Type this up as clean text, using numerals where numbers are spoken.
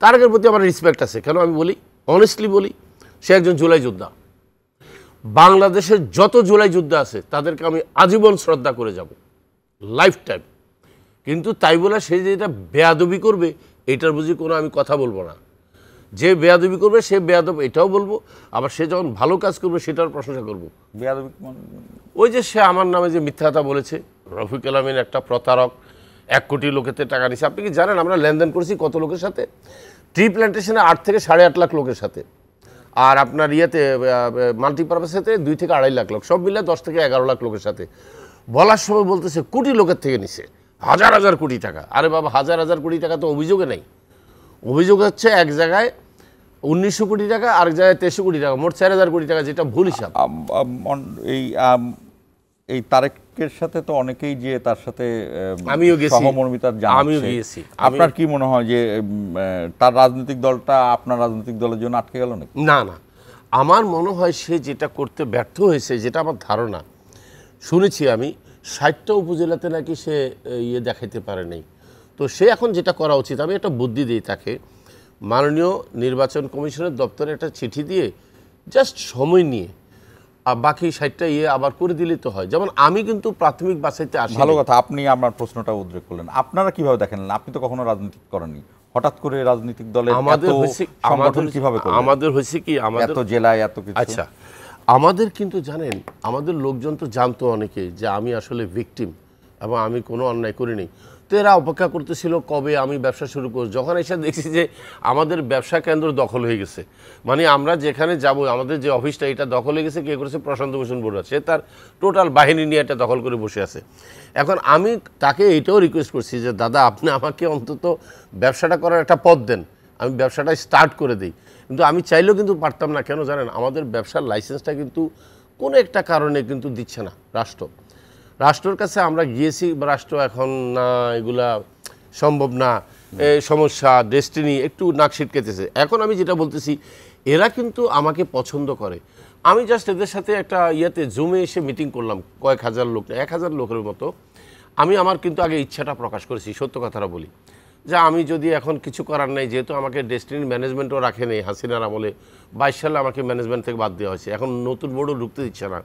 তারেকের প্রতি আমার রেসপেক্ট আছে। কেন আমি বলি, অনেস্টলি বলি, সে একজন জুলাই যোদ্ধা। বাংলাদেশের যত জুলাই যোদ্ধা আছে তাদেরকে আমি আজীবন শ্রদ্ধা করে যাব, লাইফ টাইম। কিন্তু তাই বলে সে যেটা বেয়াদবি করবে এটার বুঝি কোনো আমি কথা বলবো না। যে বেয়াদবি করবে সে বেয়াদব এটাও বলবো, আবার সে যখন ভালো কাজ করবে সেটার প্রশংসা করবো। বেয়াদবি ওই যে সে আমার নামে যে মিথ্যা কথা বলেছে, রফিকুল আমিন একটা প্রতারক, 1 কোটি লোকেতে টাকা নিছে। আপনি কি জানেন আমরা লেনদেন করেছি কত লোকের সাথে? ট্রি প্ল্যান্টেশনে 8 থেকে 8.5 লাখ লোকের সাথে, আর আপনার ইয়েতে মাল্টিপারপাসেতে 2 থেকে 2.5 লাখ লোক, সব মিলে 10 থেকে 11 লাখ লোকের সাথে। বলার সময় বলতেছে কোটি লোকের থেকে নিছে, হাজার হাজার কোটি টাকা। আরে বাবা, হাজার হাজার কোটি টাকা তো অভিযোগে নেই। অভিযোগ হচ্ছে এক জায়গায় 1900 কোটি টাকা, আরেক জায়গায় 2300 কোটি টাকা, মোট 4000 কোটি টাকা, যেটা ভুল হিসাব। এই তারেকের সাথে তো অনেকেই যে তার সাথে আমিও গেছি, সহমর্মিতা জানাচ্ছে। আমিও গিয়েছি। আপনার কি মনে হয় যে তার রাজনৈতিক দলটা আপনার রাজনৈতিক দলের জন্য আটকে গেল নাকি? না না, আমার মনে হয় সে যেটা করতে ব্যর্থ হয়েছে, যেটা আমার ধারণা, শুনেছি আমি 60টা উপজেলাতে নাকি সে ইয়ে দেখাইতে পারে নাই। তো সে এখন যেটা করা উচিত, আমি একটা বুদ্ধি দিই তাকে, মাননীয় নির্বাচন কমিশনের দপ্তরে একটা চিঠি দিয়ে জাস্ট সময় নিয়ে বাকি 60টা ইয়ে আবার করে দিলে তো হয়। যেমন আমি কিন্তু প্রাথমিক বাছাইতে আসি। ভালো কথা, আপনি আমার প্রশ্নটা উদ্রেক করলেন। আপনারা কিভাবে দেখেন? আপনি তো কখনো রাজনীতি করেননি, হঠাৎ করে রাজনৈতিক দলের আমাদের সংগঠন কিভাবে করলেন? আমাদের হয়েছে কি, আমাদের এত জেলায় এত কিছু। আচ্ছা, আমাদের কিন্তু জানেন, আমাদের লোকজন তো জানতো অনেকে যে আমি আসলে ভিকটিম এবং আমি কোনো অন্যায় করিনি। তো এরা অপেক্ষা করতেছিল কবে আমি ব্যবসা শুরু করব। যখন এসে দেখছি যে আমাদের ব্যবসা কেন্দ্র দখল হয়ে গেছে, মানে আমরা যেখানে যাব, আমাদের যে অফিসটা এটা দখল হয়ে গেছে, কে করেছে? প্রশান্ত ভূষণ বড়ুয়া। সে তার টোটাল বাহিনী নিয়ে এটা দখল করে বসে আছে। এখন আমি তাকে এইটাও রিকোয়েস্ট করছি যে দাদা, আপনি আমাকে অন্তত ব্যবসাটা করার একটা পথ দেন, আমি ব্যবসাটা স্টার্ট করে দিই। কিন্তু আমি চাইলেও কিন্তু পারতাম না। কেন জানেন? আমাদের ব্যবসার লাইসেন্সটা কিন্তু কোনো একটা কারণে কিন্তু দিচ্ছে না রাষ্ট্রের কাছে। আমরা গিয়েছি, রাষ্ট্র এখন না, এগুলা সম্ভব না, সমস্যা, ডেস্টিনি একটু নাক ছিটকেতেছে। এখন আমি যেটা বলতেছি, এরা কিন্তু আমাকে পছন্দ করে। আমি জাস্ট এদের সাথে একটা ইয়েতে জুমে এসে মিটিং করলাম, কয়েক হাজার লোক, 1000 লোকের মতো। আমি আমার কিন্তু আগে ইচ্ছাটা প্রকাশ করেছি, সত্য কথাটা বলি, যে আমি যদি এখন কিছু করার নেই, যেহেতু আমাকে ডেস্টিনি ম্যানেজমেন্টও রাখে নেই হাসিনার আমলে, 22 সালে আমাকে ম্যানেজমেন্ট থেকে বাদ দেওয়া হয়েছে, এখন নতুন বোর্ডও ঢুকতে দিচ্ছে না।